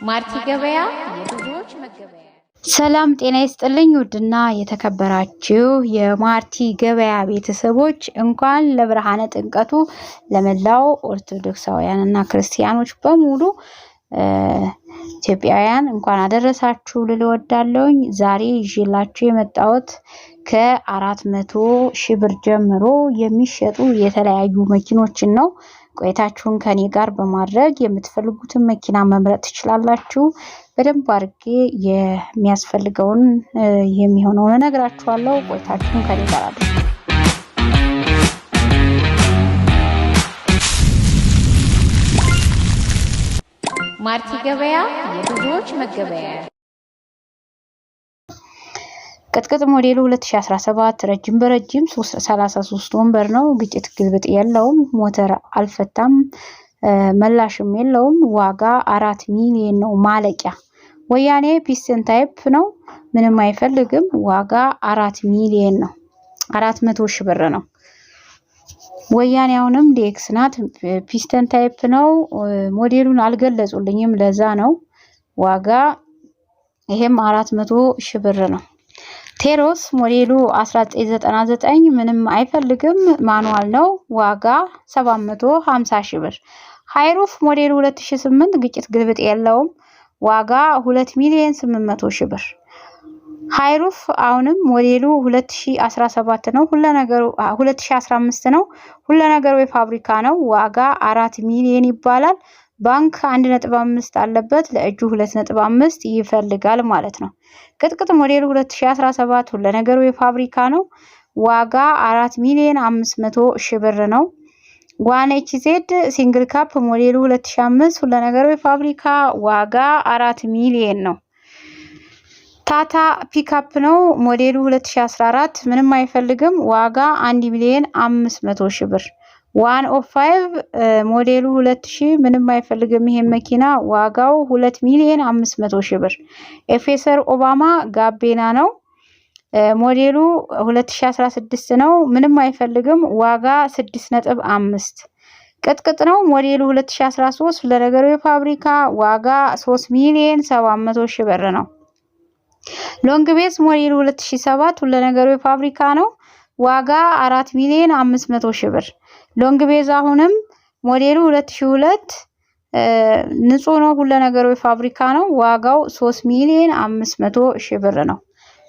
ማርቲ ገበያ የብዙዎች መገበያ። ሰላም ጤና ይስጥልኝ ውድና የተከበራችሁ የማርቲ ገበያ ቤተሰቦች እንኳን ለብርሃነ ጥምቀቱ ለመላው ኦርቶዶክሳውያንና ክርስቲያኖች በሙሉ ኢትዮጵያውያን እንኳን አደረሳችሁ ልልወዳለሁኝ። ዛሬ ይዤላችሁ የመጣሁት ከ400 ሺህ ብር ጀምሮ የሚሸጡ የተለያዩ መኪኖችን ነው። ቆይታችሁን ከኔ ጋር በማድረግ የምትፈልጉትን መኪና መምረጥ ትችላላችሁ። በደንብ አድርጌ የሚያስፈልገውን የሚሆነውን እነግራችኋለሁ። ቆይታችሁን ከኔ ጋር አድርጉ። ማርቲ ገበያ የብዙዎች መገበያ። ቅጥቅጥ ሞዴሉ 2017 ረጅም በረጅም 33 ወንበር ነው። ግጭት ግልብጥ የለውም። ሞተር አልፈታም፣ መላሽም የለውም። ዋጋ 4 ሚሊዮን ነው ማለቂያ። ወያኔ ፒስተን ታይፕ ነው፣ ምንም አይፈልግም። ዋጋ 4 ሚሊዮን ነው። 400 ሺህ ብር ነው። ወያኔ አሁንም ዲኤክስ ናት፣ ፒስተን ታይፕ ነው። ሞዴሉን አልገለጹልኝም፣ ለዛ ነው ዋጋ ይሄም 400 ሺህ ብር ነው። ቴሮስ ሞዴሉ 1999 ምንም አይፈልግም፣ ማኑዋል ነው። ዋጋ 750 ሺህ ብር። ሃይሩፍ ሞዴሉ 2008 ግጭት ግልብጥ የለውም። ዋጋ 2 ሚሊዮን 800 ሺህ ብር። ሃይሩፍ አሁንም ሞዴሉ 2017 ነው። ሁሉ ነገሩ 2015 ነው። ሁሉ ነገሩ የፋብሪካ ነው። ዋጋ 4 ሚሊዮን ይባላል። ባንክ 1.5 አለበት፣ ለእጁ 2.5 ይፈልጋል ማለት ነው። ቅጥቅጥ ሞዴሉ 2017 ሁሉ ነገሩ የፋብሪካ ነው። ዋጋ 4 ሚሊዮን 500 ሺህ ብር ነው። ዋን ኤችዜድ ሲንግል ካፕ ሞዴሉ 2005 ሁሉ ነገሩ የፋብሪካ ዋጋ 4 ሚሊዮን ነው። ታታ ፒካፕ ነው። ሞዴሉ 2014 ምንም አይፈልግም። ዋጋ 1 ሚሊዮን 500 ሺህ ብር። 105 ሞዴሉ 2000 ምንም አይፈልግም። ይሄን መኪና ዋጋው 2 ሚሊዮን 500 ሺህ ብር። ኤፌሰር ኦባማ ጋቤና ነው። ሞዴሉ 2016 ነው። ምንም አይፈልግም። ዋጋ 6.5። ቅጥቅጥ ነው። ሞዴሉ 2013 ለነገሩ የፋብሪካ ዋጋ 3 ሚሊዮን 700 ሺህ ብር ነው። ሎንግ ቤዝ ሞዴሉ 2007 ሁሉ ነገሩ የፋብሪካ ነው። ዋጋ 4 ሚሊዮን 500 ሺህ ብር። ሎንግ ቤዝ አሁንም ሞዴሉ 2002 ንጹህ ነው። ሁሉ ነገሩ የፋብሪካ ነው። ዋጋው 3 ሚሊዮን 500 ሺህ ብር ነው።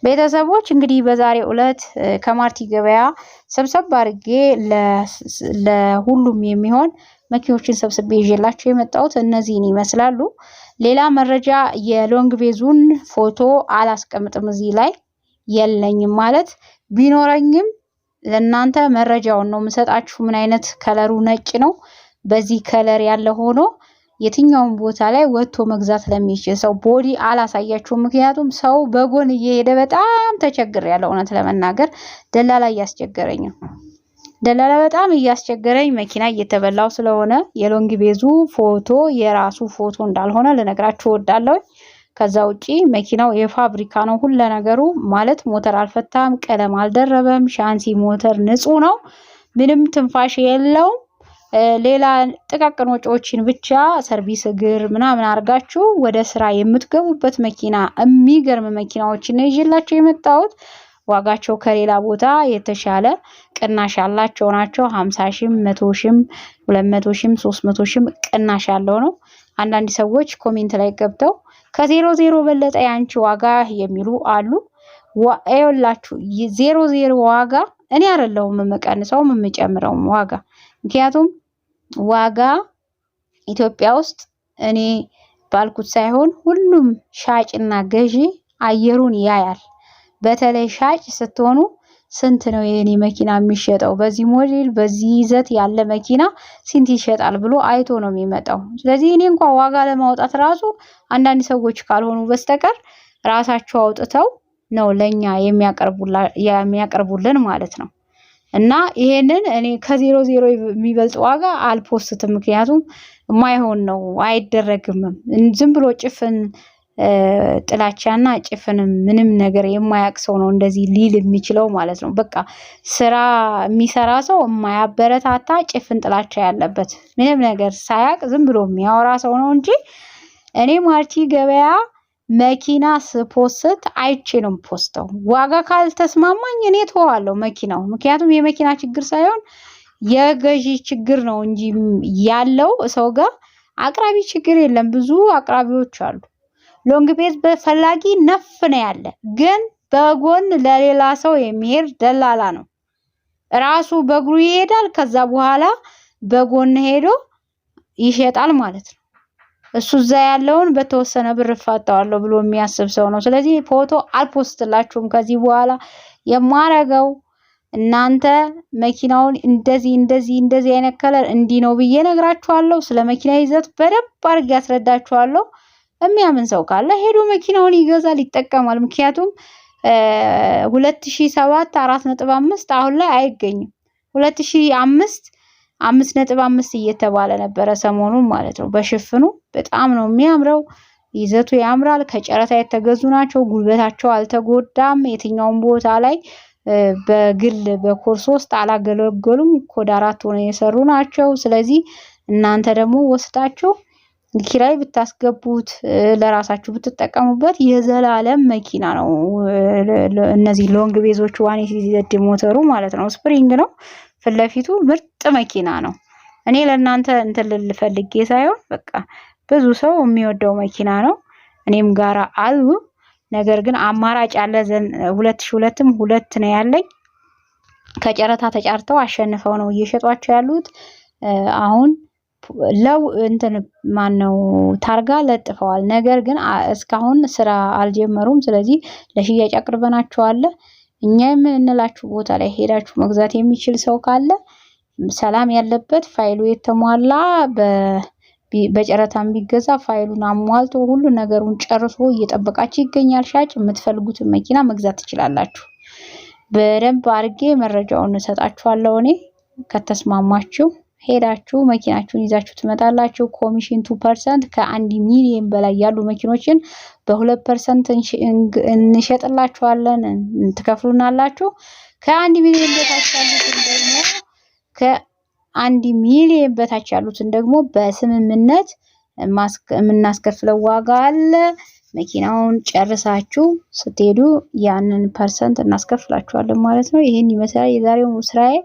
ቤተሰቦች እንግዲህ በዛሬው ዕለት ከማርቲ ገበያ ሰብሰብ አድርጌ ለሁሉም የሚሆን መኪኖችን ሰብስቤ ይዤላችሁ የመጣሁት እነዚህን ይመስላሉ። ሌላ መረጃ የሎንግ ቤዙን ፎቶ አላስቀምጥም እዚህ ላይ የለኝም፣ ማለት ቢኖረኝም ለእናንተ መረጃውን ነው የምሰጣችሁ። ምን አይነት ከለሩ ነጭ ነው። በዚህ ከለር ያለ ሆኖ የትኛውን ቦታ ላይ ወጥቶ መግዛት ለሚችል ሰው ቦዲ አላሳያችሁም። ምክንያቱም ሰው በጎን እየሄደ በጣም ተቸግሬያለሁ። እውነት ለመናገር ደላላ እያስቸገረኝ ነው። ደላላ በጣም እያስቸገረኝ መኪና እየተበላው ስለሆነ የሎንግ ቤዙ ፎቶ የራሱ ፎቶ እንዳልሆነ ልነግራችሁ እወዳለሁ። ከዛ ውጪ መኪናው የፋብሪካ ነው ሁሉ ነገሩ፣ ማለት ሞተር አልፈታም፣ ቀለም አልደረበም፣ ሻንሲ ሞተር ንጹህ ነው፣ ምንም ትንፋሽ የለውም። ሌላ ጥቃቅን ወጪዎችን ብቻ ሰርቪስ እግር ምናምን አርጋችሁ ወደ ስራ የምትገቡበት መኪና፣ የሚገርም መኪናዎችን ነው ይዤላችሁ የመጣሁት። ዋጋቸው ከሌላ ቦታ የተሻለ ቅናሽ ያላቸው ናቸው። 50 ሺህም 100 ሺህም 200 ሺህም 300 ሺህም ቅናሽ ያለው ነው። አንዳንድ ሰዎች ኮሜንት ላይ ገብተው ከ00 በለጠ ያንቺ ዋጋ የሚሉ አሉ። አይወላችሁ 00 ዋጋ እኔ አይደለሁም የምቀንሰው የምጨምረው ዋጋ። ምክንያቱም ዋጋ ኢትዮጵያ ውስጥ እኔ ባልኩት ሳይሆን ሁሉም ሻጭና ገዢ አየሩን ያያል። በተለይ ሻጭ ስትሆኑ ስንት ነው የኔ መኪና የሚሸጠው፣ በዚህ ሞዴል በዚህ ይዘት ያለ መኪና ስንት ይሸጣል ብሎ አይቶ ነው የሚመጣው። ስለዚህ እኔ እንኳን ዋጋ ለማውጣት ራሱ አንዳንድ ሰዎች ካልሆኑ በስተቀር ራሳቸው አውጥተው ነው ለኛ የሚያቀርቡልን ማለት ነው። እና ይሄንን እኔ ከ00 የሚበልጥ ዋጋ አልፖስትም። ምክንያቱም ማይሆን ነው፣ አይደረግም። ዝም ብሎ ጭፍን ጥላቻና ጭፍን ምንም ነገር የማያቅ ሰው ነው እንደዚህ ሊል የሚችለው ማለት ነው። በቃ ስራ የሚሰራ ሰው የማያበረታታ ጭፍን ጥላቻ ያለበት ምንም ነገር ሳያቅ ዝም ብሎ የሚያወራ ሰው ነው እንጂ እኔ ማርቲ ገበያ መኪና ስፖስት አይቼ ነው ፖስተው። ዋጋ ካልተስማማኝ እኔ ተዋለሁ መኪናው። ምክንያቱም የመኪና ችግር ሳይሆን የገዢ ችግር ነው እንጂ ያለው ሰው ጋር አቅራቢ ችግር የለም። ብዙ አቅራቢዎች አሉ። ሎንግ ቤዝ በፈላጊ ነፍ ነው ያለ፣ ግን በጎን ለሌላ ሰው የሚሄድ ደላላ ነው። ራሱ በእግሩ ይሄዳል፣ ከዛ በኋላ በጎን ሄዶ ይሸጣል ማለት ነው። እሱ እዛ ያለውን በተወሰነ ብር ፋታዋለሁ ብሎ የሚያስብ ሰው ነው። ስለዚህ ፎቶ አልፖስትላችሁም ከዚህ በኋላ የማረገው። እናንተ መኪናውን እንደዚህ አይነት ከለር እንዲህ ነው ብዬ ነግራችኋለሁ። ስለ መኪና ይዘት በደንብ አድርጌ ያስረዳችኋለሁ። የሚያምን ሰው ካለ ሄዶ መኪናውን ይገዛል፣ ይጠቀማል። ምክንያቱም 2007 4.5 አሁን ላይ አይገኝም። 2005 5.5 እየተባለ ነበረ ሰሞኑን ማለት ነው። በሽፍኑ በጣም ነው የሚያምረው። ይዘቱ ያምራል። ከጨረታ የተገዙ ናቸው። ጉልበታቸው አልተጎዳም። የትኛውም ቦታ ላይ በግል በኮርስ ውስጥ አላገለገሉም። ኮድ 4 ሆነው የሰሩ ናቸው። ስለዚህ እናንተ ደግሞ ወስዳችሁ ኪራይ ብታስገቡት ለራሳችሁ ብትጠቀሙበት የዘላለም መኪና ነው። እነዚህ ሎንግ ቤዞች 180Z ሞተሩ ማለት ነው። ስፕሪንግ ነው። ፍለፊቱ ምርጥ መኪና ነው። እኔ ለእናንተ እንትን ልፈልጌ ሳይሆን በቃ ብዙ ሰው የሚወደው መኪና ነው። እኔም ጋራ አሉ። ነገር ግን አማራጭ አለ። 2002ም 2 ነው ያለኝ። ከጨረታ ተጫርተው አሸንፈው ነው እየሸጧቸው ያሉት። አሁን ለው እንትን ማነው ታርጋ ለጥፈዋል። ነገር ግን እስካሁን ስራ አልጀመሩም። ስለዚህ ለሽያጭ አቅርበናቸዋል። እኛ የምንላችሁ ቦታ ላይ ሄዳችሁ መግዛት የሚችል ሰው ካለ ሰላም ያለበት ፋይሉ የተሟላ በጨረታም ቢገዛ ፋይሉን አሟልቶ ሁሉ ነገሩን ጨርሶ እየጠበቃችሁ ይገኛል። ሻጭ የምትፈልጉትን መኪና መግዛት ትችላላችሁ። በደንብ አድርጌ መረጃውን እሰጣችኋለሁ። እኔ ከተስማማችሁ ሄዳችሁ መኪናችሁን ይዛችሁ ትመጣላችሁ። ኮሚሽን 2% ከ1 ሚሊዮን በላይ ያሉ መኪኖችን በ2% እንሸጥላችኋለን። ትከፍሉናላችሁ። ከ1 ሚሊዮን በታች ያሉትን ደግሞ ከ1 ሚሊዮን በታች ያሉትን ደግሞ በስምምነት የምናስከፍለው ዋጋ አለ። መኪናውን ጨርሳችሁ ስትሄዱ ያንን ፐርሰንት እናስከፍላችኋለን ማለት ነው። ይሄን ይመስላል የዛሬው ስራዬ።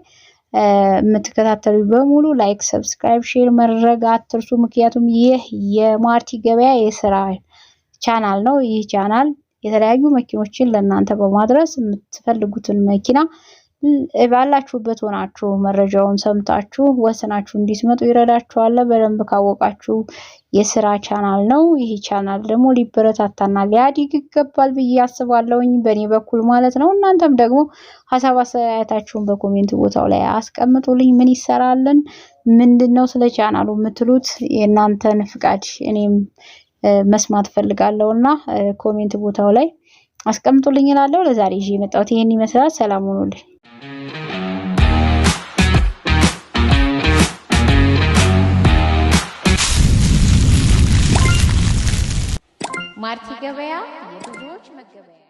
የምትከታተሉ በሙሉ ላይክ፣ ሰብስክራይብ፣ ሼር ማድረግ አትርሱ። ምክንያቱም ይህ የማርቲ ገበያ የስራ ቻናል ነው። ይህ ቻናል የተለያዩ መኪኖችን ለእናንተ በማድረስ የምትፈልጉትን መኪና ባላችሁበት ሆናችሁ መረጃውን ሰምታችሁ ወሰናችሁ እንዲስመጡ ይረዳችኋል። በደንብ ካወቃችሁ የስራ ቻናል ነው። ይህ ቻናል ደግሞ ሊበረታታና ሊያድግ ይገባል ብዬ አስባለሁኝ በእኔ በኩል ማለት ነው። እናንተም ደግሞ ሐሳብ አስተያየታችሁን በኮሜንት ቦታው ላይ አስቀምጡልኝ። ምን ይሰራልን፣ ምንድነው ስለ ቻናሉ የምትሉት? የእናንተን ፍቃድ እኔም መስማት ፈልጋለሁና ኮሜንት ቦታው ላይ አስቀምጡልኝ እላለሁ። ለዛሬ ይዤ የመጣሁት ይሄን ይመስላል። ሰላም ሁኑልኝ። ማርቲ ገበያ የብዙዎች መገበያ